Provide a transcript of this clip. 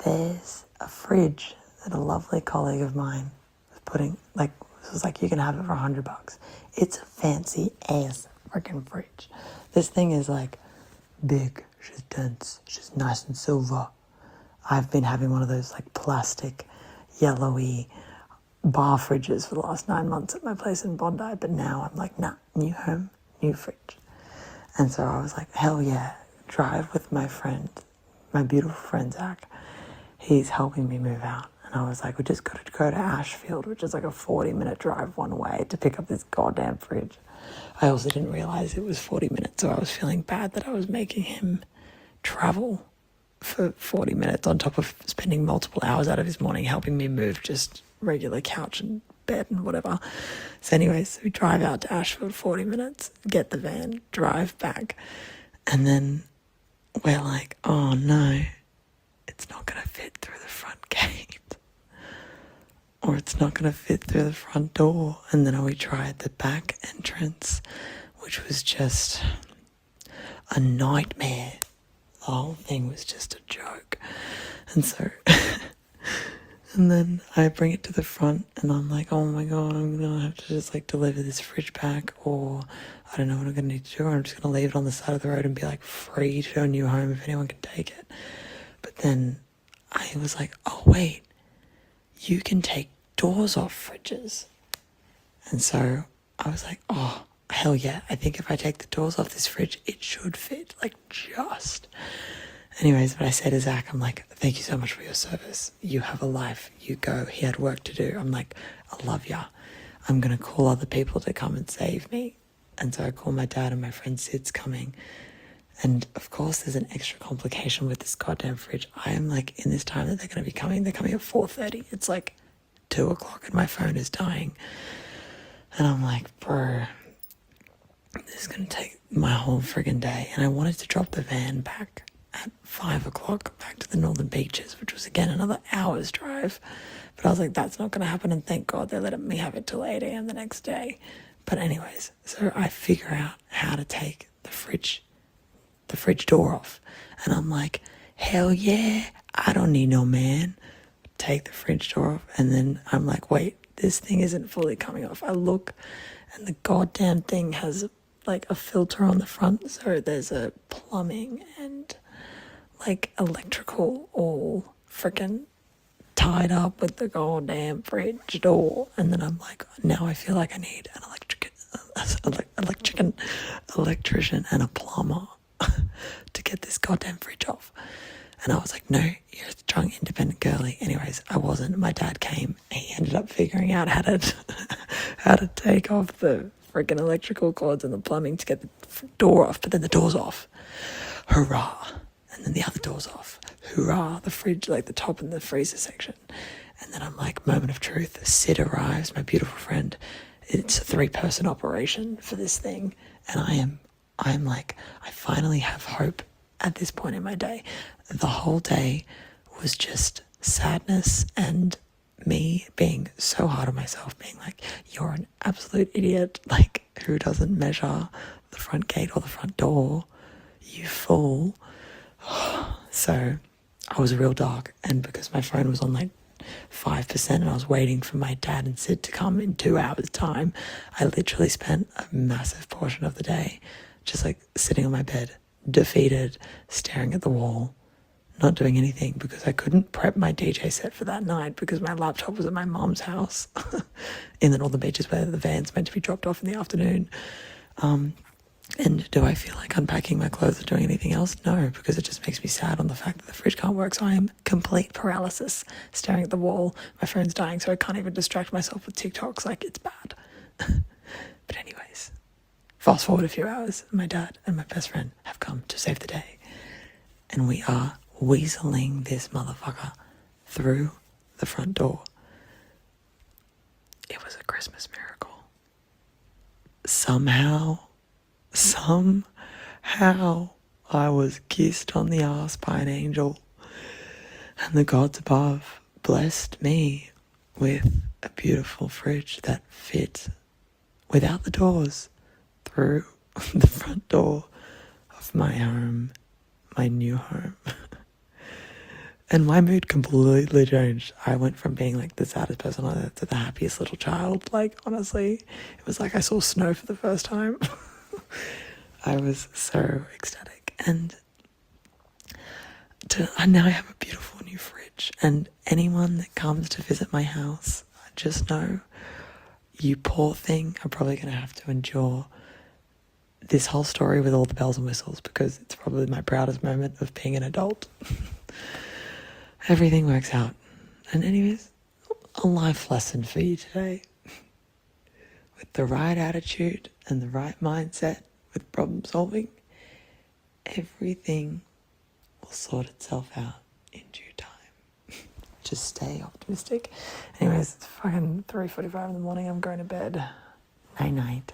there's a fridge that a lovely colleague of mine was putting, like, it was like, you can have it for $100. It's a fancy ass freaking fridge. This thing is like big, she's dense, she's nice and silver. I've been having one of those like plastic, yellowy bar fridges for the last 9 months at my place in Bondi, but now I'm like, nah, new home, new fridge. And so I was like, hell yeah, drive with my friend, my beautiful friend Zach. He's helping me move out. And I was like, we just got to go to Ashfield, which is like a 40-minute drive one way, to pick up this goddamn fridge. I also didn't realize it was 40 minutes, so I was feeling bad that I was making him travel for 40 minutes on top of spending multiple hours out of his morning helping me move just regular couch and bed and whatever. So anyways, we drive out to Ashfield 40 minutes, get the van, drive back, and then we're like, oh no, it's not going to fit through the front gate. Or it's not going to fit through the front door. And then we tried the back entrance, which was just a nightmare. The whole thing was just a joke. And so, and then I bring it to the front and I'm like, oh my God, I'm going to have to just like deliver this fridge back, or I don't know what I'm going to need to do. Or I'm just going to leave it on the side of the road and be like free to a new home if anyone can take it. But then I was like, oh wait, you can take doors off fridges. And so I was like, oh, hell yeah. I think if I take the doors off this fridge, it should fit, like just. Anyways, but I said to Zach, I'm like, thank you so much for your service. You have a life. You go. He had work to do. I'm like, I love ya. I'm going to call other people to come and save me. And so I call my dad, and my friend Sid's coming. And of course, there's an extra complication with this goddamn fridge. I am like, in this time that they're going to be coming, they're coming at 4:30. It's like 2 o'clock and my phone is dying. And I'm like, bro, this is going to take my whole friggin' day. And I wanted to drop the van back at 5 o'clock back to the Northern Beaches, which was again another hour's drive. But I was like, that's not going to happen. And thank God they let me have it till 8 a.m. the next day. But anyways, so I figure out how to take the fridge door off. And I'm like, hell yeah, I don't need no man. Take the fridge door off. And then I'm like, wait, this thing isn't fully coming off. I look and the goddamn thing has like a filter on the front. So there's a plumbing and like electrical all freaking tied up with the goddamn fridge door. And then I'm like, now I feel like I need an electrician and a plumber to get this goddamn fridge off. And I was like, no, you're a strong, independent girly. Anyways, I wasn't. My dad came. He ended up figuring out how to take off the freaking electrical cords and the plumbing to get the door off. But then the door's off. Hurrah. And then the other door's off. Hurrah. The fridge, like the top and the freezer section. And then I'm like, moment of truth. Sid arrives, my beautiful friend. It's a 3-person operation for this thing. And I'm like, I finally have hope at this point in my day. The whole day was just sadness and me being so hard on myself, being like, you're an absolute idiot, like, who doesn't measure the front gate or the front door, you fool. So I was real dark, and because my phone was on like 5% and I was waiting for my dad and Sid to come in 2 hours time, I literally spent a massive portion of the day just like sitting on my bed, defeated, staring at the wall, not doing anything because I couldn't prep my DJ set for that night because my laptop was at my mom's house in the Northern Beaches where the van's meant to be dropped off in the afternoon. And do I feel like unpacking my clothes or doing anything else? No, because it just makes me sad on the fact that the fridge can't work. So I am complete paralysis, staring at the wall. My phone's dying, so I can't even distract myself with TikToks. Like, it's bad. But anyways, fast forward a few hours, my dad and my best friend have come to save the day. And we are weaseling this motherfucker through the front door. It was a Christmas miracle. Somehow I was kissed on the ass by an angel, and the gods above blessed me with a beautiful fridge that fit without the doors through the front door of my home, my new home. And my mood completely changed. I went from being like the saddest person on earth to the happiest little child. Like, honestly, it was like I saw snow for the first time. I was so ecstatic. And now I have a beautiful new fridge. And anyone that comes to visit my house, just know, you poor thing, are probably going to have to endure this whole story with all the bells and whistles, because it's probably my proudest moment of being an adult. Everything works out. And anyways, a life lesson for you today. With the right attitude and the right mindset with problem solving, everything will sort itself out in due time. Just stay optimistic. Anyways, it's fucking 3:45 in the morning. I'm going to bed. Night night.